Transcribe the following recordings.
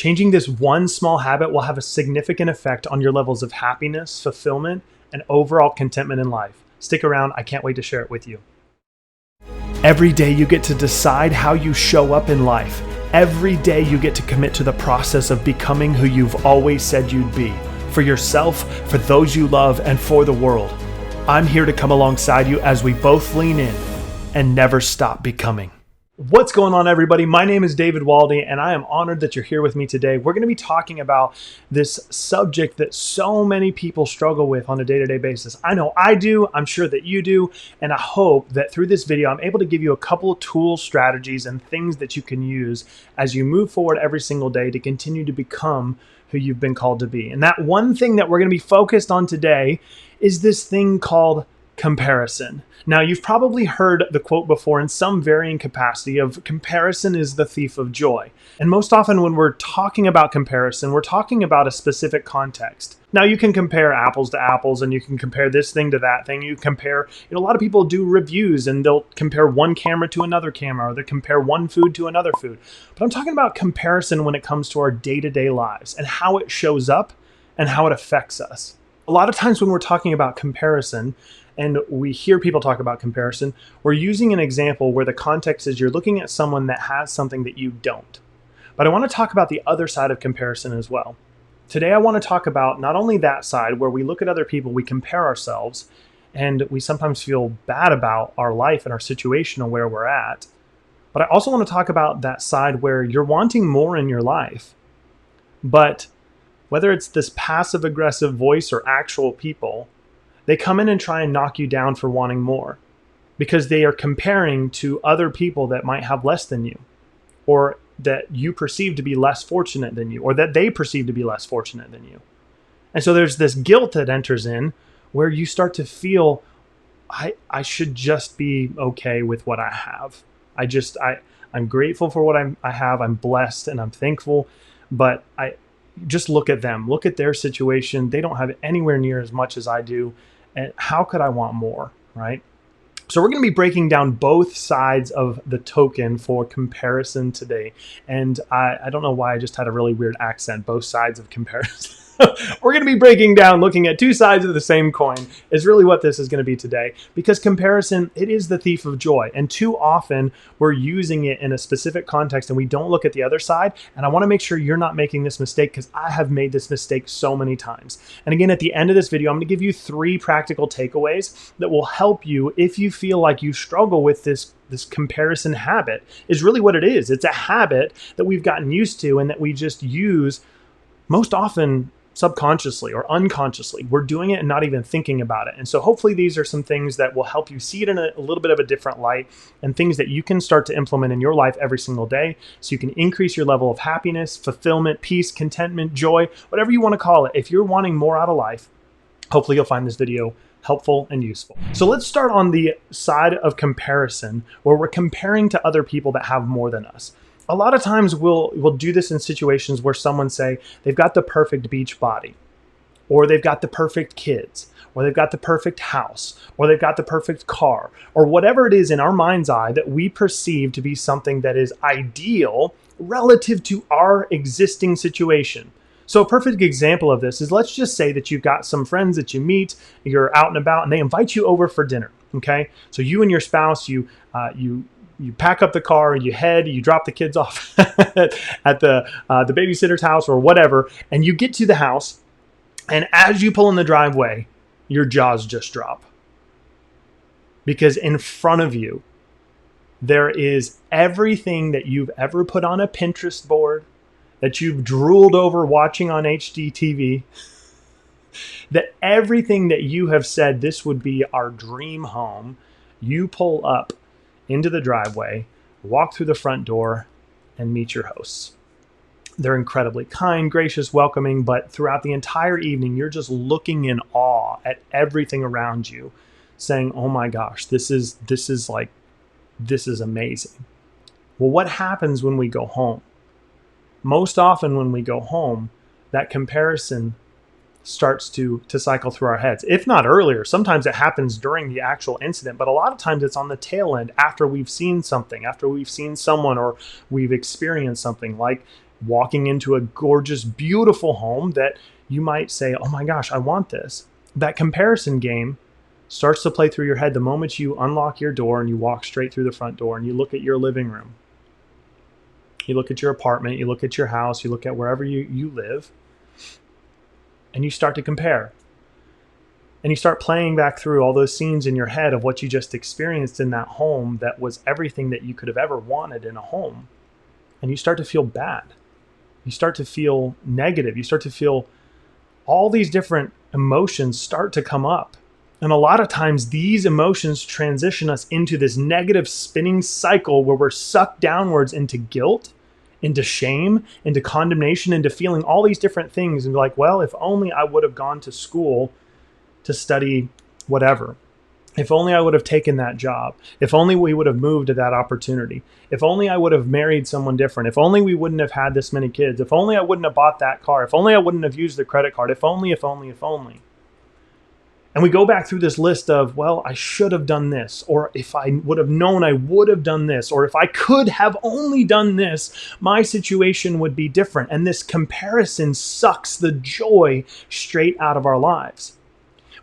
Changing this one small habit will have a significant effect on your levels of happiness, fulfillment, and overall contentment in life. Stick around, I can't wait to share it with you. Every day you get to decide how you show up in life. Every day you get to commit to the process of becoming who you've always said you'd be. For yourself, for those you love, and for the world. I'm here to come alongside you as we both lean in and never stop becoming. What's going on, everybody? My name is David Waldy, and I am honored that you're here with me today. We're going to be talking about this subject that so many people struggle with on a day-to-day basis. I know I do, I'm sure that you do, and I hope that through this video, I'm able to give you a couple of tools, strategies, and things that you can use as you move forward every single day to continue to become who you've been called to be. And that one thing that we're going to be focused on today is this thing called comparison. Now, you've probably heard the quote before in some varying capacity of comparison is the thief of joy. And most often when we're talking about comparison, we're talking about a specific context. Now, you can compare apples to apples and you can compare this thing to that thing. You compare, a lot of people do reviews and they'll compare one camera to another camera, or they compare one food to another food. But I'm talking about comparison when it comes to our day-to-day lives and how it shows up and how it affects us. A lot of times when we're talking about comparison, and we hear people talk about comparison, we're using an example where the context is you're looking at someone that has something that you don't. But I want to talk about the other side of comparison as well. Today I want to talk about not only that side where we look at other people, we compare ourselves, and we sometimes feel bad about our life and our situation and where we're at. But I also want to talk about that side where you're wanting more in your life. But whether it's this passive-aggressive voice or actual people, they come in and try and knock you down for wanting more because they are comparing to other people that might have less than you, or that you perceive to be less fortunate than you, or that they perceive to be less fortunate than you. And so there's this guilt that enters in where you start to feel, I should just be okay with what I have. I'm grateful for what I have. I'm blessed and I'm thankful, but I just look at them, look at their situation. They don't have anywhere near as much as I do. And how could I want more, right? So we're going to be breaking down both sides of the token for comparison today. And I don't know why I just had a really weird accent, both sides of comparison. We're going to be breaking down, looking at two sides of the same coin is really what this is going to be today. Because comparison, it is the thief of joy. And too often we're using it in a specific context and we don't look at the other side. And I want to make sure you're not making this mistake because I have made this mistake so many times. And again, at the end of this video, I'm going to give you 3 practical takeaways that will help you if you feel like you struggle with this comparison habit. Is really what it is. It's a habit that we've gotten used to and that we just use most often subconsciously or unconsciously. We're doing it and not even thinking about it. And so hopefully these are some things that will help you see it in a little bit of a different light and things that you can start to implement in your life every single day so you can increase your level of happiness, fulfillment, peace, contentment, joy, whatever you want to call it. If you're wanting more out of life, hopefully you'll find this video helpful and useful. So let's start on the side of comparison where we're comparing to other people that have more than us. A lot of times we'll do this in situations where someone say they've got the perfect beach body, or they've got the perfect kids, or they've got the perfect house, or they've got the perfect car, or whatever it is in our mind's eye that we perceive to be something that is ideal relative to our existing situation. So a perfect example of this is, let's just say that you've got some friends that you meet, you're out and about, and they invite you over for dinner. Okay, so you and your spouse, you pack up the car, you drop the kids off at the babysitter's house or whatever, and you get to the house, and as you pull in the driveway, your jaws just drop. Because in front of you, there is everything that you've ever put on a Pinterest board, that you've drooled over watching on HDTV, that everything that you have said, this would be our dream home, you pull up into the driveway, walk through the front door, and meet your hosts. They're incredibly kind, gracious, welcoming, but throughout the entire evening, you're just looking in awe at everything around you, saying, oh my gosh, this is amazing. Well, what happens when we go home? Most often when we go home, that comparison starts to cycle through our heads, if not earlier. Sometimes it happens during the actual incident, but a lot of times it's on the tail end after we've seen something, after we've seen someone, or we've experienced something like walking into a gorgeous, beautiful home that you might say, oh my gosh, I want this. That comparison game starts to play through your head the moment you unlock your door and you walk straight through the front door and you look at your living room. You look at your apartment, you look at your house, you look at wherever you live, and you start to compare. And you start playing back through all those scenes in your head of what you just experienced in that home that was everything that you could have ever wanted in a home. And you start to feel bad. You start to feel negative. You start to feel all these different emotions start to come up. And a lot of times these emotions transition us into this negative spinning cycle where we're sucked downwards into guilt, into shame, into condemnation, into feeling all these different things. And like, well, if only I would have gone to school to study whatever. If only I would have taken that job. If only we would have moved to that opportunity. If only I would have married someone different. If only we wouldn't have had this many kids. If only I wouldn't have bought that car. If only I wouldn't have used the credit card. If only, if only, if only. And we go back through this list of, well, I should have done this, or if I would have known, I would have done this, or if I could have only done this, my situation would be different. And this comparison sucks the joy straight out of our lives.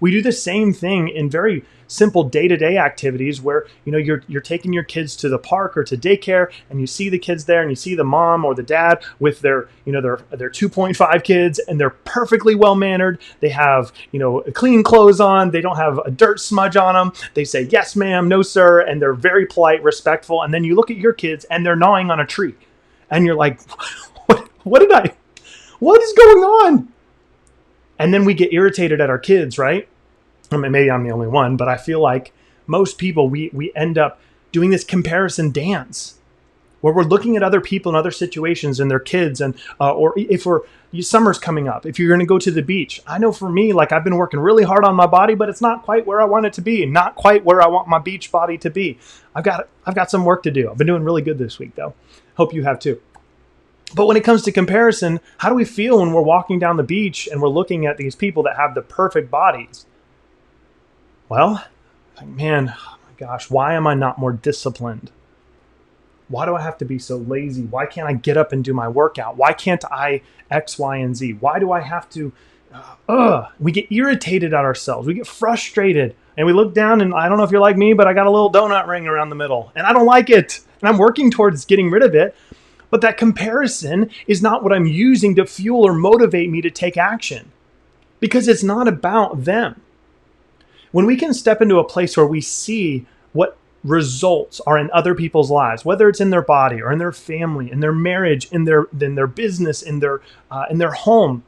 We do the same thing in very simple day-to-day activities where, you're taking your kids to the park or to daycare, and you see the kids there and you see the mom or the dad with their 2.5 kids, and they're perfectly well-mannered. They have, clean clothes on. They don't have a dirt smudge on them. They say, yes, ma'am, no, sir. And they're very polite, respectful. And then you look at your kids and they're gnawing on a tree. And you're like, what is going on? And then we get irritated at our kids, right? I mean, maybe I'm the only one, but I feel like most people, we end up doing this comparison dance where we're looking at other people in other situations and their kids, and or if summer's coming up, if you're going to go to the beach. I know for me, like I've been working really hard on my body, but it's not quite where I want it to be, and not quite where I want my beach body to be. I've got some work to do. I've been doing really good this week, though. Hope you have too. But when it comes to comparison, how do we feel when we're walking down the beach and we're looking at these people that have the perfect bodies? Well, man, oh my gosh, why am I not more disciplined? Why do I have to be so lazy? Why can't I get up and do my workout? Why can't I X, Y, and Z? Why do I have to? We get irritated at ourselves. We get frustrated. And we look down, and I don't know if you're like me, but I got a little donut ring around the middle. And I don't like it. And I'm working towards getting rid of it. But that comparison is not what I'm using to fuel or motivate me to take action, because it's not about them. When we can step into a place where we see what results are in other people's lives, whether it's in their body or in their family, in their marriage, in their business, in their home,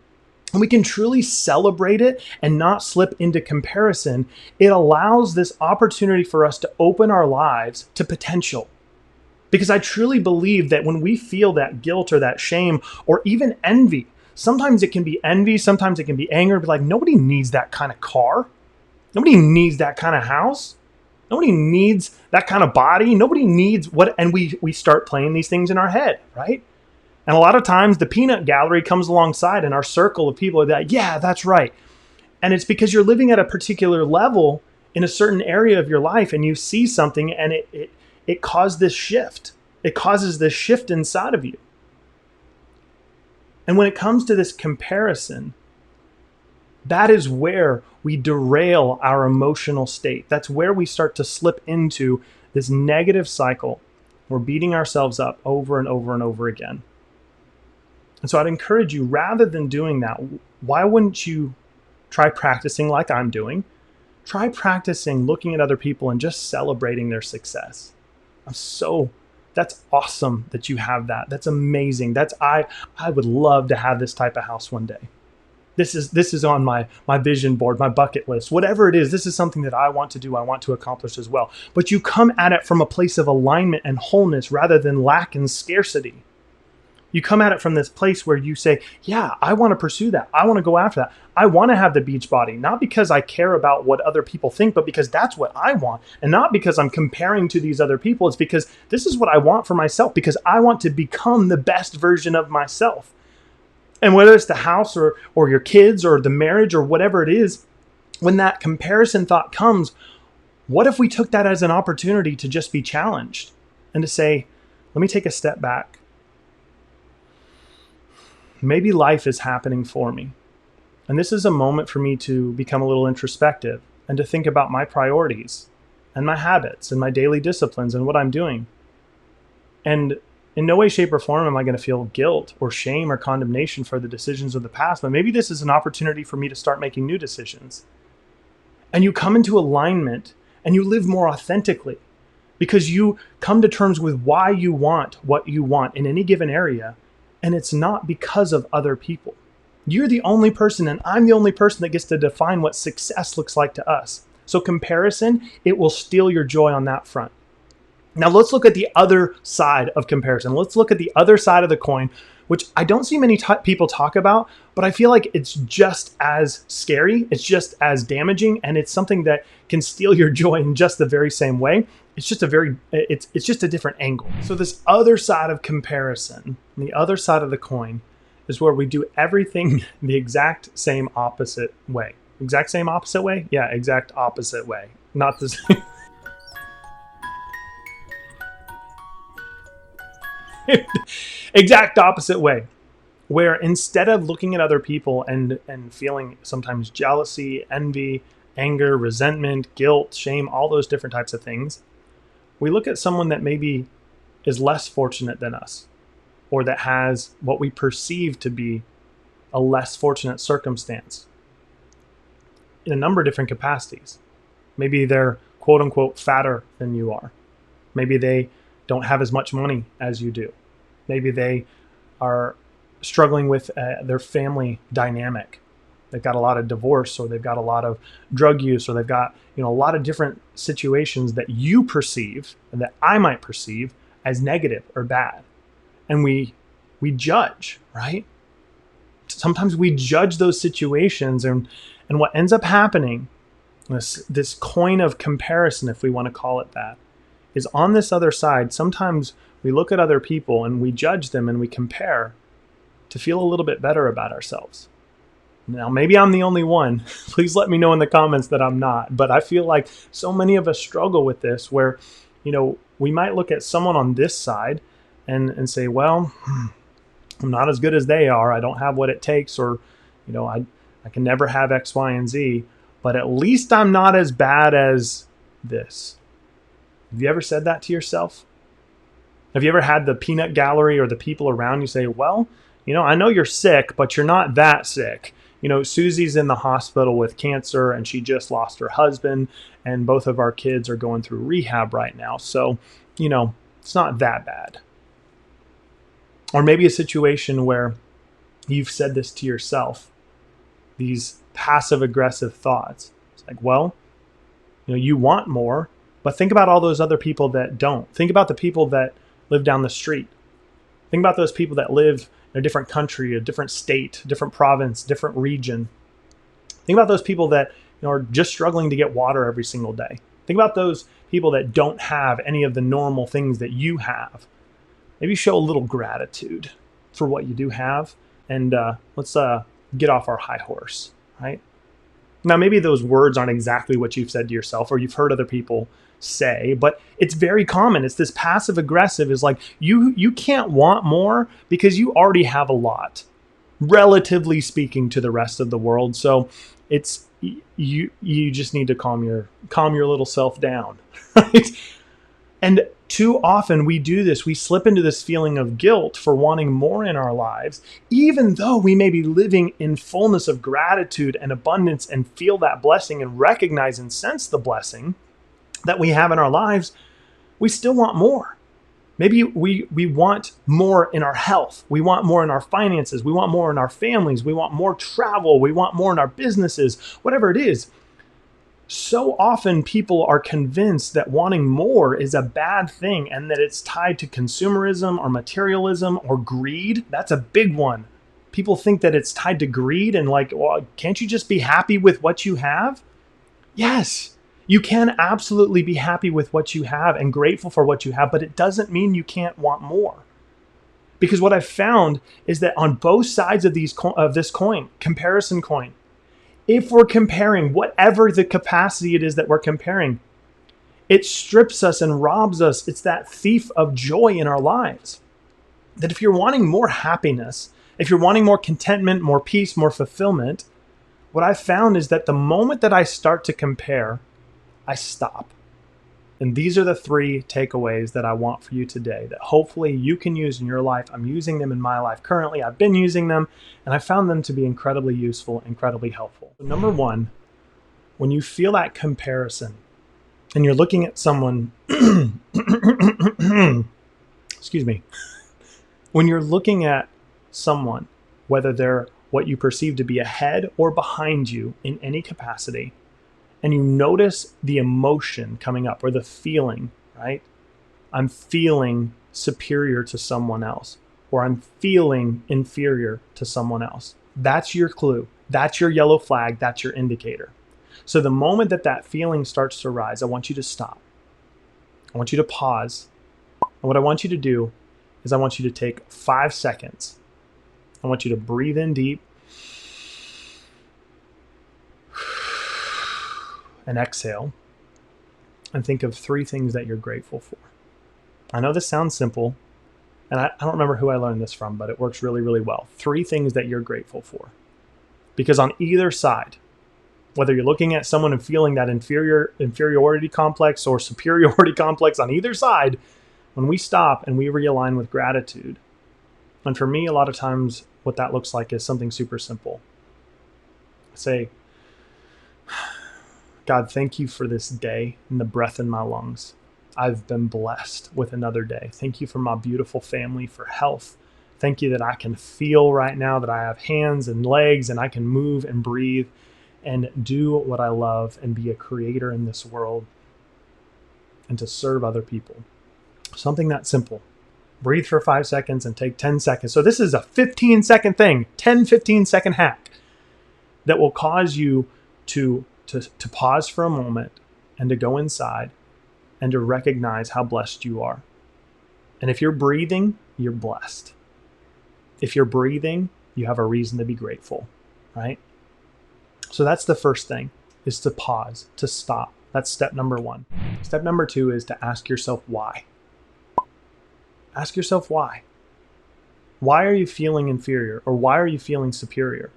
and we can truly celebrate it and not slip into comparison, it allows this opportunity for us to open our lives to potential. Because I truly believe that when we feel that guilt or that shame or even envy, sometimes it can be envy, sometimes it can be anger, but like nobody needs that kind of car. Nobody needs that kind of house. Nobody needs that kind of body. Nobody needs what, and we start playing these things in our head, right? And a lot of times the peanut gallery comes alongside and our circle of people are like, yeah, that's right. And it's because you're living at a particular level in a certain area of your life and you see something and it caused this shift. It causes this shift inside of you. And when it comes to this comparison, that is where we derail our emotional state. That's where we start to slip into this negative cycle. We're beating ourselves up over and over and over again. And so I'd encourage you, rather than doing that, why wouldn't you try practicing like I'm doing? Try practicing looking at other people and just celebrating their success. That's awesome that you have that. That's amazing. I would love to have this type of house one day. This is on my vision board, my bucket list, whatever it is. This is something that I want to do. I want to accomplish as well. But you come at it from a place of alignment and wholeness rather than lack and scarcity. You come at it from this place where you say, yeah, I want to pursue that. I want to go after that. I want to have the beach body, not because I care about what other people think, but because that's what I want. And not because I'm comparing to these other people. It's because this is what I want for myself, because I want to become the best version of myself. And whether it's the house or your kids or the marriage or whatever it is, when that comparison thought comes, what if we took that as an opportunity to just be challenged and to say, let me take a step back. maybe life is happening for me. And this is a moment for me to become a little introspective and to think about my priorities and my habits and my daily disciplines and what I'm doing. And in no way, shape, or form am I going to feel guilt or shame or condemnation for the decisions of the past, but maybe this is an opportunity for me to start making new decisions. And you come into alignment and you live more authentically because you come to terms with why you want what you want in any given area. And it's not because of other people. You're the only person, and I'm the only person that gets to define what success looks like to us. So comparison, it will steal your joy on that front. Now let's look at the other side of comparison. Let's look at the other side of the coin, which I don't see many people talk about, but I feel like it's just as scary. It's just as damaging, and it's something that can steal your joy in just the very same way. It's just a different angle. So this other side of comparison, the other side of the coin, is where we do everything the exact same opposite way. Exact same opposite way? Yeah, exact opposite way. Not the same. Exact opposite way. Where instead of looking at other people and feeling sometimes jealousy, envy, anger, resentment, guilt, shame, all those different types of things, we look at someone that maybe is less fortunate than us, or that has what we perceive to be a less fortunate circumstance in a number of different capacities. Maybe they're quote unquote fatter than you are. Maybe they don't have as much money as you do. Maybe they are struggling with their family dynamic. They've got a lot of divorce, or they've got a lot of drug use, or they've got, a lot of different situations that you perceive and that I might perceive as negative or bad. And we judge, right? Sometimes we judge those situations, and what ends up happening, this coin of comparison, if we want to call it that, is on this other side. Sometimes we look at other people and we judge them and we compare to feel a little bit better about ourselves. Now, maybe I'm the only one. Please let me know in the comments that I'm not. But I feel like so many of us struggle with this, where, we might look at someone on this side and say, well, I'm not as good as they are. I don't have what it takes, or, I can never have X, Y, and Z, but at least I'm not as bad as this. Have you ever said that to yourself? Have you ever had the peanut gallery or the people around you say, well, I know you're sick, but you're not that sick. Susie's in the hospital with cancer, and she just lost her husband, and both of our kids are going through rehab right now. So, it's not that bad. Or maybe a situation where you've said this to yourself, these passive aggressive thoughts. It's like, well, you want more, but think about all those other people that don't. Think about the people that live down the street. Think about those people that live in a different country, a different state, different province, different region. Think about those people that are just struggling to get water every single day. Think about those people that don't have any of the normal things that you have. Maybe show a little gratitude for what you do have, and let's get off our high horse, right? Now, maybe those words aren't exactly what you've said to yourself or you've heard other people say, but it's very common. It's this passive aggressive, is like, you can't want more because you already have a lot, relatively speaking, to the rest of the world. So it's you just need to calm your little self down, right? And too often we do this. We slip into this feeling of guilt for wanting more in our lives, even though we may be living in fullness of gratitude and abundance and feel that blessing and recognize and sense the blessing that we have in our lives. We still want more. Maybe we want more in our health. We want more in our finances. We want more in our families. We want more travel. We want more in our businesses, whatever it is. So often people are convinced that wanting more is a bad thing, and that it's tied to consumerism or materialism or greed. That's a big one. People think that it's tied to greed, and like, well, can't you just be happy with what you have? Yes, you can absolutely be happy with what you have and grateful for what you have, but it doesn't mean you can't want more. Because what I've found is that on both sides of this coin, comparison coin, if we're comparing, whatever the capacity it is that we're comparing, it strips us and robs us. It's that thief of joy in our lives. That if you're wanting more happiness, If you're wanting more contentment, more peace, more fulfillment, what I found is that the moment that I start to compare, I stop. And these are the 3 takeaways that I want for you today that hopefully you can use in your life. I'm using them in my life currently. I've been using them, and I found them to be incredibly useful, incredibly helpful. So number 1, when you feel that comparison and you're looking at someone, excuse me, when you're looking at someone, whether they're what you perceive to be ahead or behind you in any capacity, and you notice the emotion coming up or the feeling, right? I'm feeling superior to someone else, or I'm feeling inferior to someone else. That's your clue. That's your yellow flag. That's your indicator. So the moment that that feeling starts to rise, I want you to stop. I want you to pause. And what I want you to do is I want you to take 5 seconds. I want you to breathe in deep and exhale, and think of 3 things that you're grateful for. I know this sounds simple, and I don't remember who I learned this from, but it works really, really well. 3 things that you're grateful for. Because on either side, whether you're looking at someone and feeling that inferiority complex or superiority complex on either side, when we stop and we realign with gratitude, and for me, a lot of times what that looks like is something super simple. Say, God, thank you for this day and the breath in my lungs. I've been blessed with another day. Thank you for my beautiful family, for health. Thank you that I can feel right now, that I have hands and legs and I can move and breathe and do what I love and be a creator in this world and to serve other people. Something that simple. Breathe for 5 seconds and take 10 seconds. So this is a 15-second thing, 15-second hack that will cause you to pause for a moment and to go inside and to recognize how blessed you are. And if you're breathing, you're blessed. If you're breathing, you have a reason to be grateful, right? So that's the first thing, is to pause, to stop. That's step number 1. Step number 2 is to ask yourself why. Ask yourself why. Why are you feeling inferior, or why are you feeling superior?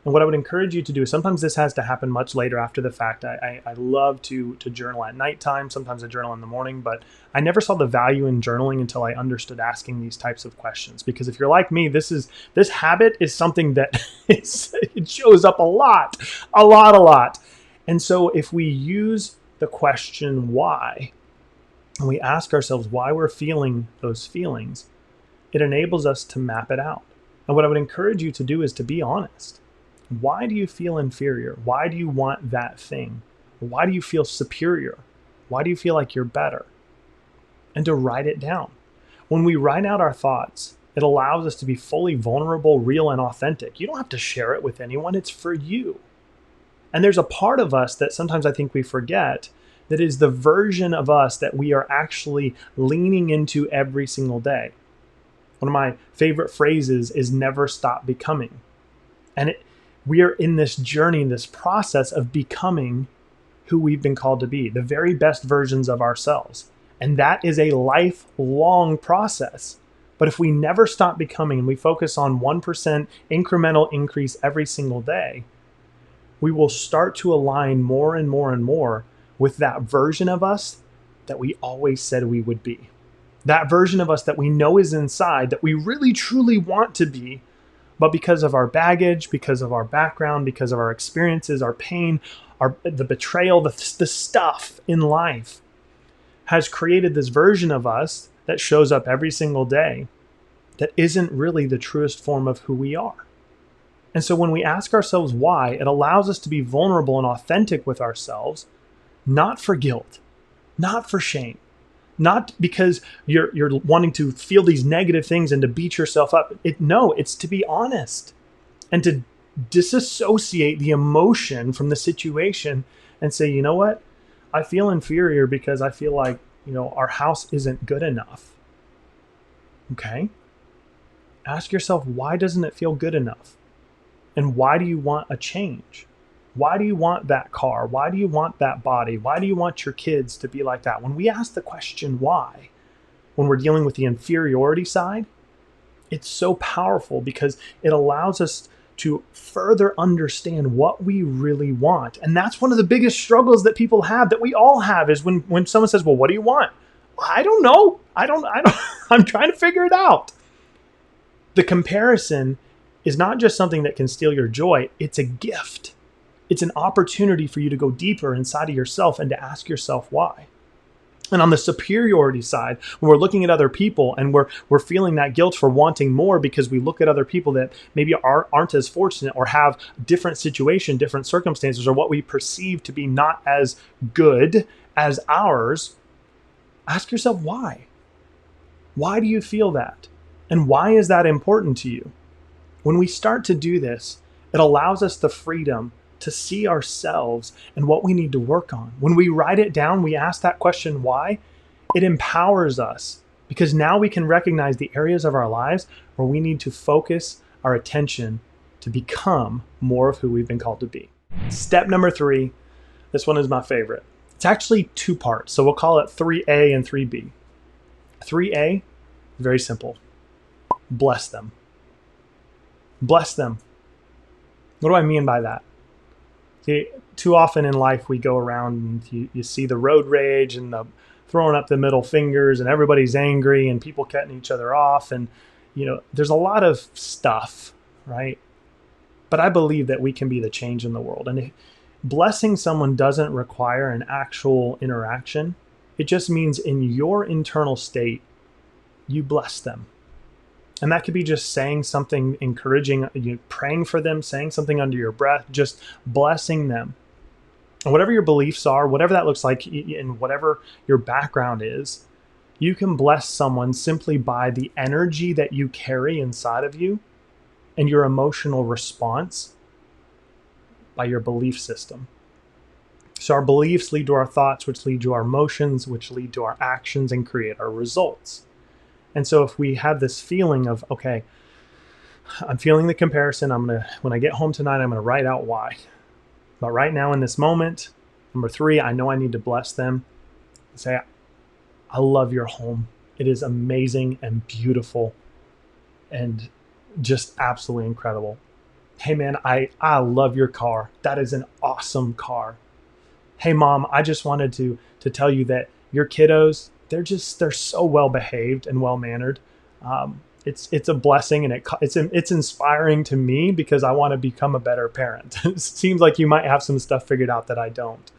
And what I would encourage you to do is, sometimes this has to happen much later after the fact. I love to journal at nighttime. Sometimes I journal in the morning, but I never saw the value in journaling until I understood asking these types of questions. Because if you're like me, this habit is something that it shows up a lot. And so if we use the question why, and we ask ourselves why we're feeling those feelings, it enables us to map it out. And what I would encourage you to do is to be honest. Why do you feel inferior? Why do you want that thing? Why do you feel superior? Why do you feel like you're better? And to write it down. When we write out our thoughts, it allows us to be fully vulnerable, real, and authentic. You don't have to share it with anyone. It's for you. And there's a part of us that sometimes I think we forget, that is the version of us that we are actually leaning into every single day. One of my favorite phrases is never stop becoming. And we are in this journey, this process of becoming who we've been called to be, the very best versions of ourselves. And that is a lifelong process. But if we never stop becoming and we focus on 1% incremental increase every single day, we will start to align more and more and more with that version of us that we always said we would be. That version of us that we know is inside, that we really truly want to be, but because of our baggage, because of our background, because of our experiences, our pain, the betrayal, the stuff in life has created this version of us that shows up every single day that isn't really the truest form of who we are. And so when we ask ourselves why, it allows us to be vulnerable and authentic with ourselves, not for guilt, not for shame, not because you're wanting to feel these negative things and to beat yourself up. No, it's to be honest and to disassociate the emotion from the situation and say, you know what? I feel inferior because I feel like, our house isn't good enough. Okay? Ask yourself, why doesn't it feel good enough? And why do you want a change? Why do you want that car? Why do you want that body? Why do you want your kids to be like that? When we ask the question why, when we're dealing with the inferiority side, It's so powerful because it allows us to further understand what we really want. And that's one of the biggest struggles that people have, that we all have, is when someone says, well, what do you want? Well, I don't know. I don't, I'm trying to figure it out. The comparison is not just something that can steal your joy. It's a gift. It's an opportunity for you to go deeper inside of yourself and to ask yourself why. And on the superiority side, when we're looking at other people and we're feeling that guilt for wanting more because we look at other people that maybe aren't as fortunate or have different situation, different circumstances, or what we perceive to be not as good as ours, ask yourself why. Why do you feel that? And why is that important to you? When we start to do this, it allows us the freedom to see ourselves and what we need to work on. When we write it down, we ask that question, why? It empowers us because now we can recognize the areas of our lives where we need to focus our attention to become more of who we've been called to be. Step number 3, this one is my favorite. It's actually 2 parts, so we'll call it 3A and 3B. 3A, very simple. Bless them. Bless them. What do I mean by that? See, too often in life we go around and you see the road rage and the throwing up the middle fingers and everybody's angry and people cutting each other off, and there's a lot of stuff, right? But I believe that we can be the change in the world. And blessing someone doesn't require an actual interaction. It just means in your internal state, you bless them. And that could be just saying something encouraging, praying for them, saying something under your breath, just blessing them. And whatever your beliefs are, whatever that looks like, and whatever your background is, you can bless someone simply by the energy that you carry inside of you and your emotional response by your belief system. So our beliefs lead to our thoughts, which lead to our emotions, which lead to our actions and create our results. And so if we have this feeling of, okay, I'm feeling the comparison, when I get home tonight, I'm going to write out why. But right now in this moment, number 3, I know I need to bless them. Say, I love your home. It is amazing and beautiful and just absolutely incredible. Hey man, I love your car. That is an awesome car. Hey mom, I just wanted to tell you that your kiddos, they're so well behaved and well mannered. It's a blessing, and it's inspiring to me because I want to become a better parent. It seems like you might have some stuff figured out that I don't.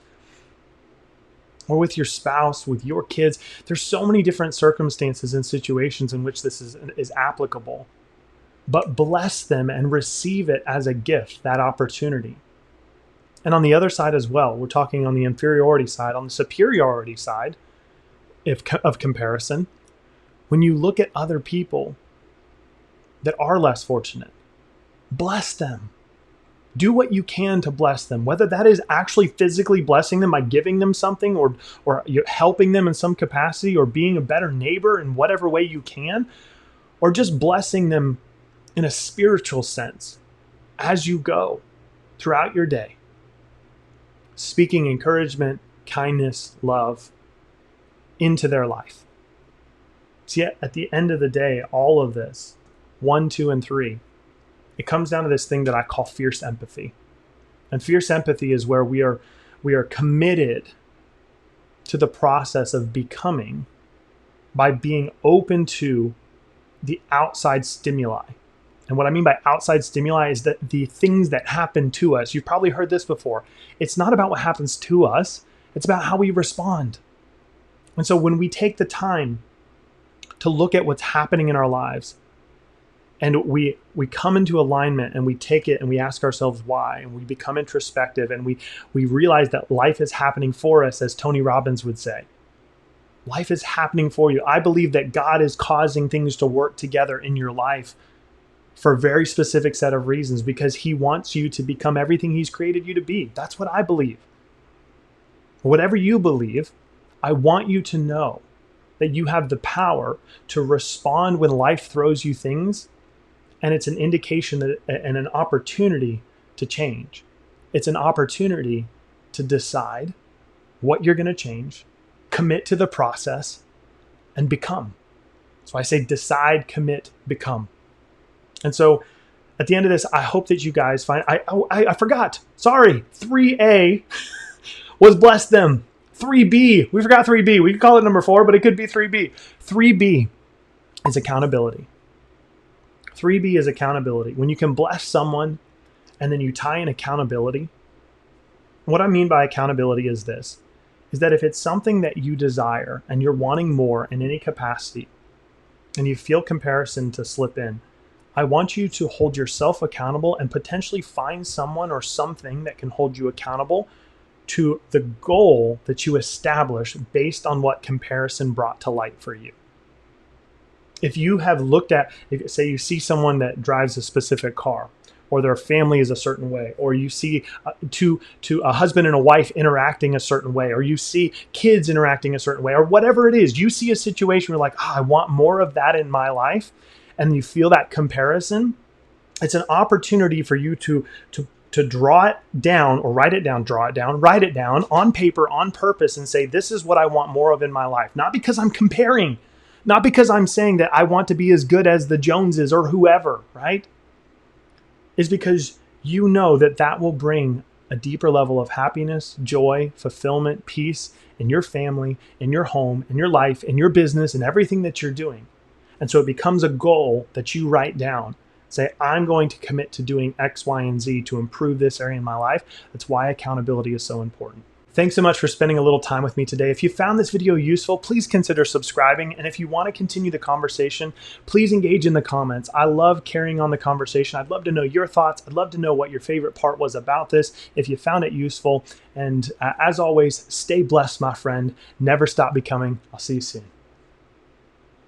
Or with your spouse, with your kids, there's so many different circumstances and situations in which this is applicable. But bless them and receive it as a gift, that opportunity. And on the other side as well, we're talking on the inferiority side, on the superiority side of comparison. When you look at other people that are less fortunate, bless them. Do what you can to bless them, whether that is actually physically blessing them by giving them something, or you're helping them in some capacity, or being a better neighbor in whatever way you can, or just blessing them in a spiritual sense as you go throughout your day. Speaking encouragement, kindness, love into their life. See, at the end of the day, all of this, 1, 2, and 3, it comes down to this thing that I call fierce empathy. And fierce empathy is where we are committed to the process of becoming by being open to the outside stimuli. And what I mean by outside stimuli is that the things that happen to us, you've probably heard this before. It's not about what happens to us. It's about how we respond. And so when we take the time to look at what's happening in our lives, and we come into alignment, and we take it and we ask ourselves why, and we become introspective, and we realize that life is happening for us, as Tony Robbins would say. Life is happening for you. I believe that God is causing things to work together in your life for a very specific set of reasons, because he wants you to become everything he's created you to be. That's what I believe. Whatever you believe, I want you to know that you have the power to respond when life throws you things, and it's an indication that, and an opportunity to change. It's an opportunity to decide what you're going to change, commit to the process, and become. So I say decide, commit, become. And so at the end of this, I hope that you guys find, I forgot, sorry, 3A was bless them. 3B, we forgot 3B. We could call it number 4, but it could be 3B. 3B is accountability. 3B is accountability. When you can bless someone and then you tie in accountability. What I mean by accountability is this, is that if it's something that you desire and you're wanting more in any capacity and you feel comparison to slip in, I want you to hold yourself accountable and potentially find someone or something that can hold you accountable to the goal that you establish based on what comparison brought to light for you. If you have looked at, say you see someone that drives a specific car, or their family is a certain way, or you see to a husband and a wife interacting a certain way, or you see kids interacting a certain way, or whatever it is, you see a situation where you're like, I want more of that in my life, and you feel that comparison, it's an opportunity for you to draw it down or write it down on paper, on purpose, and say, this is what I want more of in my life. Not because I'm comparing, not because I'm saying that I want to be as good as the Joneses or whoever, right? Is because you know that that will bring a deeper level of happiness, joy, fulfillment, peace in your family, in your home, in your life, in your business, and everything that you're doing. And so it becomes a goal that you write down. Say, I'm going to commit to doing X, Y, and Z to improve this area in my life. That's why accountability is so important. Thanks so much for spending a little time with me today. If you found this video useful, please consider subscribing. And if you want to continue the conversation, please engage in the comments. I love carrying on the conversation. I'd love to know your thoughts. I'd love to know what your favorite part was about this, if you found it useful. And as always, stay blessed, my friend. Never stop becoming. I'll see you soon.